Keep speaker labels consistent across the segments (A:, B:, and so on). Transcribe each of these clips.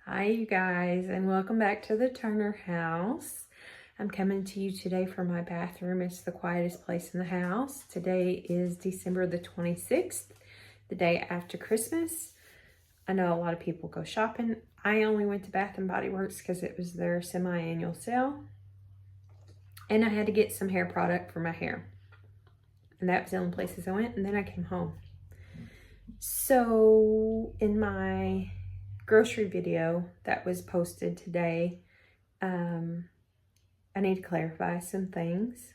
A: Hi, you guys, and welcome back to the Turner house. I'm coming to you today from my bathroom. It's the quietest place in the house. Today is December the 26th, the day after Christmas. I know a lot of people go shopping. I only went to Bath and Body Works because it was their semi-annual sale. And I had to get some hair product for my hair. And that was the only places I went, and then I came home. So in my grocery video that was posted today, I need to clarify some things.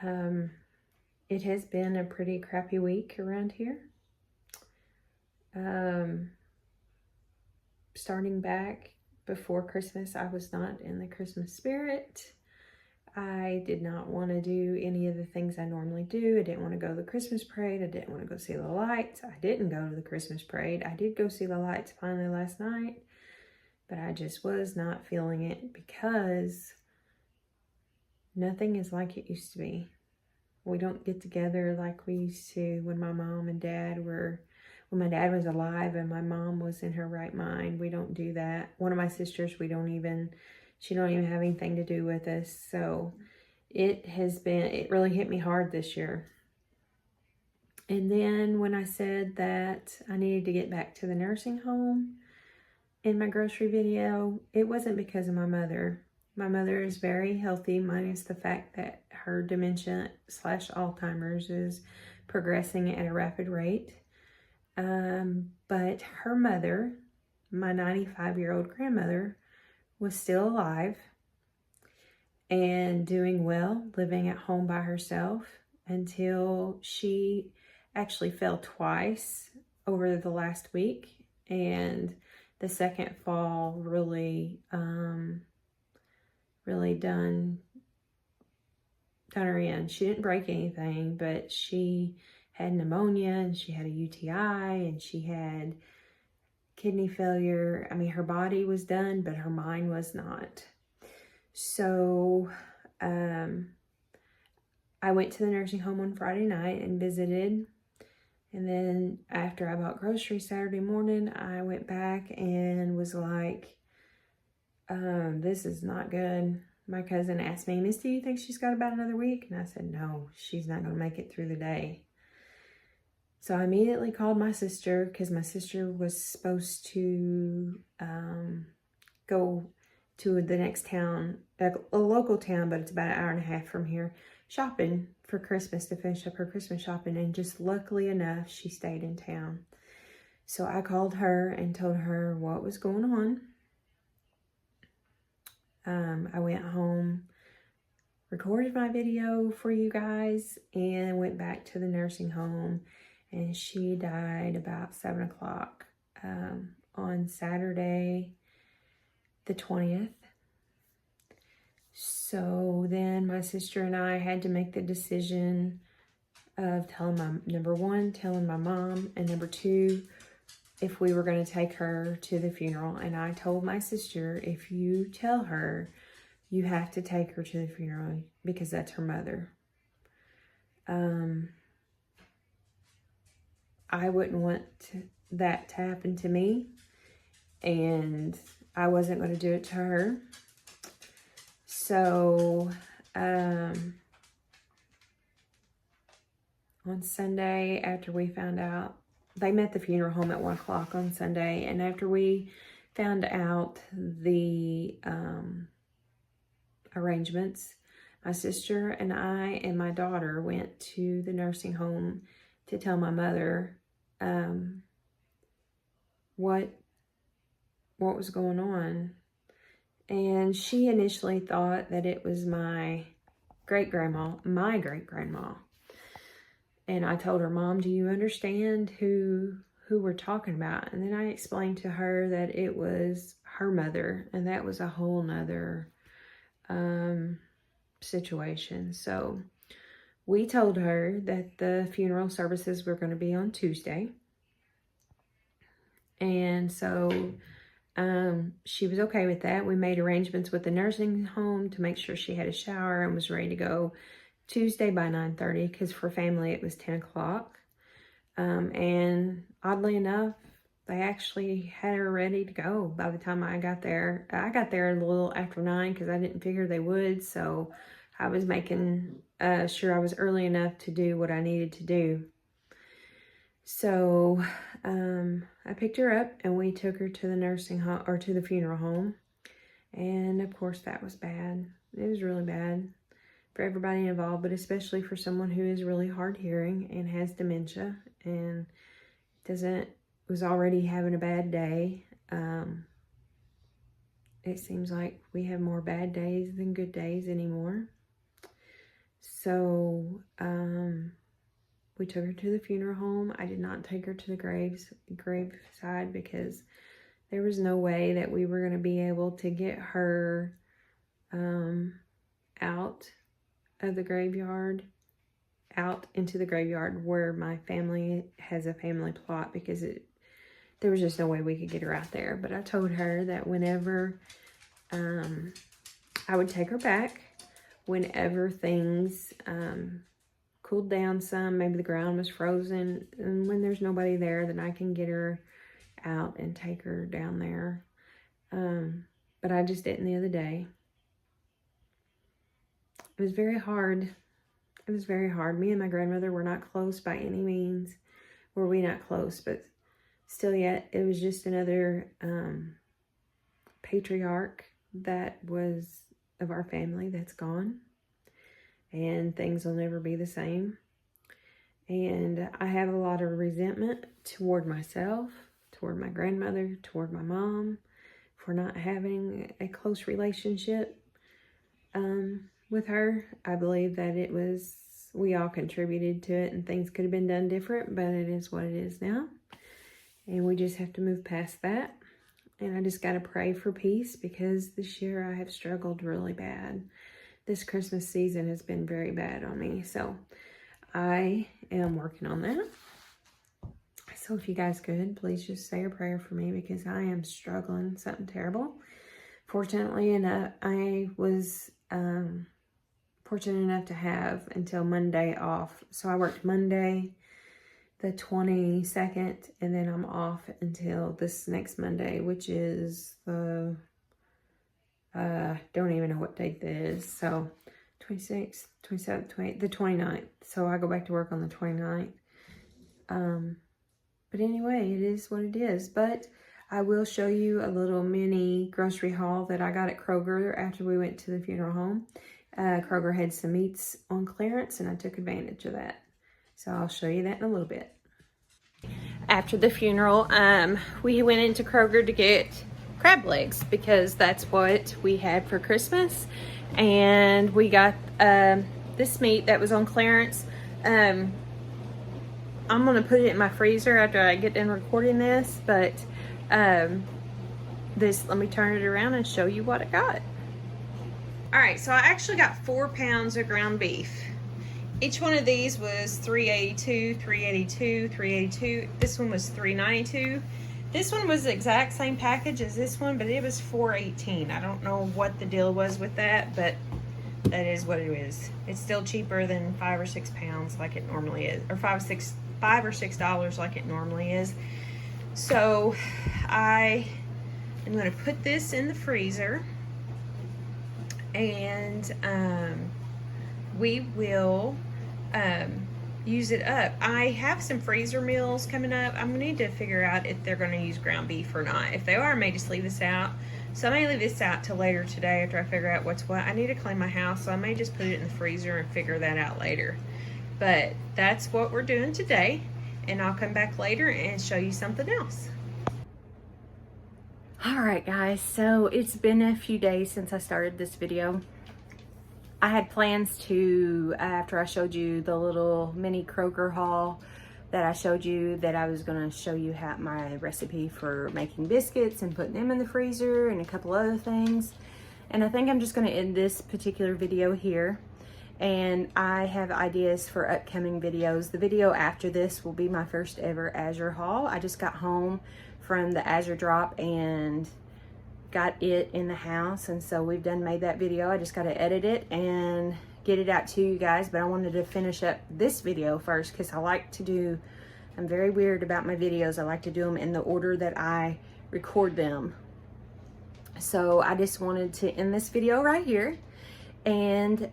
A: It has been a pretty crappy week around here. Starting back before Christmas, I was not in the Christmas spirit. I did not want to do any of the things I normally do. I didn't want to go to the Christmas parade. I didn't want to go see the lights. I didn't go to the Christmas parade. I did go see the lights finally last night, but I just was not feeling it because nothing is like it used to be. We don't get together like we used to when my mom and dad were, when my dad was alive and my mom was in her right mind. We don't do that. One of my sisters, she don't even have anything to do with us. So it really hit me hard this year. And then when I said that I needed to get back to the nursing home in my grocery video, it wasn't because of my mother. My mother is very healthy, minus the fact that her dementia/Alzheimer's is progressing at a rapid rate. But her mother, my 95-year-old grandmother, was still alive and doing well, living at home by herself until she actually fell twice over the last week. And the second fall really done her in. She didn't break anything, but she had pneumonia and she had a UTI and she had kidney failure. I mean, her body was done, but her mind was not. So I went to the nursing home on Friday night and visited. And then after I bought groceries Saturday morning, I went back and was like, this is not good. My cousin asked me, Miss, do you think she's got about another week? And I said, no, she's not going to make it through the day. So I immediately called my sister because my sister was supposed to go to the next town, a local town, but it's about an hour and a half from here, shopping for Christmas to finish up her Christmas shopping. And just luckily enough, she stayed in town. So I called her and told her what was going on. I went home, recorded my video for you guys, and went back to the nursing home. And she died about 7 o'clock on Saturday, the 20th. So then my sister and I had to make the decision of number one, telling my mom, and number two, if we were going to take her to the funeral. And I told my sister, if you tell her, you have to take her to the funeral because that's her mother. I wouldn't want that to happen to me, and I wasn't going to do it to her. So on Sunday, after we found out, they met the funeral home at 1 o'clock on Sunday, and after we found out the arrangements, my sister and I and my daughter went to the nursing home to tell my mother what was going on. And she initially thought that it was my great-grandma. And I told her, Mom, do you understand who we're talking about? And then I explained to her that it was her mother, and that was a whole nother situation. So we told her that the funeral services were going to be on Tuesday. And so she was okay with that. We made arrangements with the nursing home to make sure she had a shower and was ready to go Tuesday by 9:30, because for family it was 10 o'clock. And oddly enough, they actually had her ready to go by the time I got there. I got there a little after 9 because I didn't figure they would. So I was making sure I was early enough to do what I needed to do. So I picked her up and we took her to the nursing home, or to the funeral home. And of course that was bad. It was really bad for everybody involved, but especially for someone who is really hard hearing and has dementia and was already having a bad day. It seems like we have more bad days than good days anymore. So we took her to the funeral home. I did not take her to the graveside because there was no way that we were going to be able to get her out of the graveyard, out into the graveyard where my family has a family plot, because there was just no way we could get her out there. But I told her that whenever I would take her back, whenever things cooled down some, maybe the ground was frozen, and when there's nobody there, then I can get her out and take her down there. But I just didn't the other day. It was very hard. It was very hard. Me and my grandmother were not close by any means. Were we not close, but still yet, it was just another patriarch that was of our family that's gone. And things will never be the same. And I have a lot of resentment toward myself, toward my grandmother, toward my mom, for not having a close relationship with her. I believe that we all contributed to it and things could have been done different, but it is what it is now. And we just have to move past that. And I just got to pray for peace, because this year I have struggled really bad. This Christmas season has been very bad on me. So I am working on that. So if you guys could, please just say a prayer for me, because I am struggling something terrible. Fortunately enough, I was fortunate enough to have until Monday off. So I worked Monday, the 22nd, and then I'm off until this next Monday, which is the, don't even know what date that is. So 26th, 27th, 28th, the 29th. So I go back to work on the 29th. But anyway, it is what it is. But I will show you a little mini grocery haul that I got at Kroger after we went to the funeral home. Kroger had some meats on clearance, and I took advantage of that. So I'll show you that in a little bit. After the funeral, we went into Kroger to get crab legs, because that's what we had for Christmas. And we got this meat that was on clearance. I'm going to put it in my freezer after I get done recording this, but let me turn it around and show you what I got. All right, so I actually got 4 pounds of ground beef. Each one of these was $3.82, $3.82, $3.82. This one was $3.92. This one was the exact same package as this one, but it was $4.18. I don't know what the deal was with that, but that is what it is. It's still cheaper than 5 or 6 pounds like it normally is, or $5 or $6 like it normally is. So I am going to put this in the freezer, and we will use it up. I have some freezer meals coming up. I'm gonna need to figure out if they're gonna use ground beef or not. If they are, I may just leave this out. So I may leave this out till later today after I figure out what's what. I need to clean my house, so I may just put it in the freezer and figure that out later. But that's what we're doing today, and I'll come back later and show you something else. All right, guys, so it's been a few days since I started this video. I had plans to, after I showed you the little mini Kroger haul that I showed you, that I was going to show you how my recipe for making biscuits and putting them in the freezer and a couple other things. And I think I'm just going to end this particular video here. And I have ideas for upcoming videos. The video after this will be my first ever Azure haul. I just got home from the Azure drop and got it in the house, and so we've made that video. I just got to edit it and get it out to you guys, but I wanted to finish up this video first because I like to do I'm very weird about my videos. I like to do them in the order that I record them. So I just wanted to end this video right here and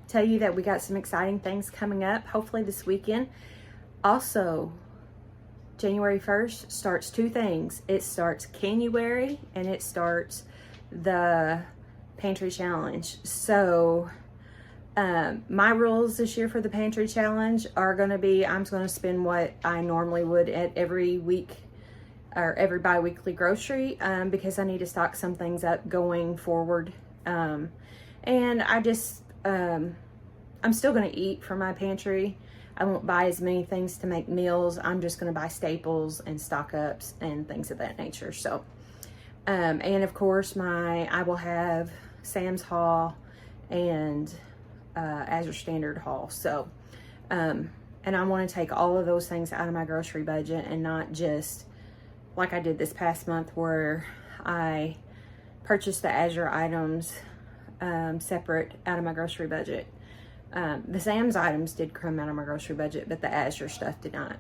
A: tell you that we got some exciting things coming up, hopefully this weekend. Also, January 1st starts 2 things. It starts Canuary and it starts the Pantry Challenge. So my rules this year for the Pantry Challenge are going to be, I'm going to spend what I normally would at every week or every bi-weekly grocery because I need to stock some things up going forward. And I just, I'm still going to eat from my pantry. I won't buy as many things to make meals. I'm just going to buy staples and stock ups and things of that nature. So, and of course I will have Sam's haul and Azure Standard haul. So, and I want to take all of those things out of my grocery budget and not just like I did this past month where I purchased the Azure items separate out of my grocery budget. The Sam's items did come out of my grocery budget, but the Azure stuff did not.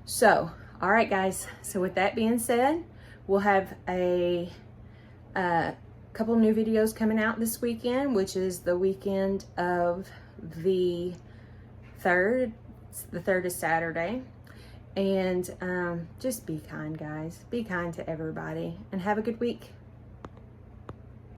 A: So, all right, guys. So with that being said, we'll have a couple new videos coming out this weekend, which is the weekend of the 3rd. The 3rd is Saturday. And just be kind, guys. Be kind to everybody and have a good week.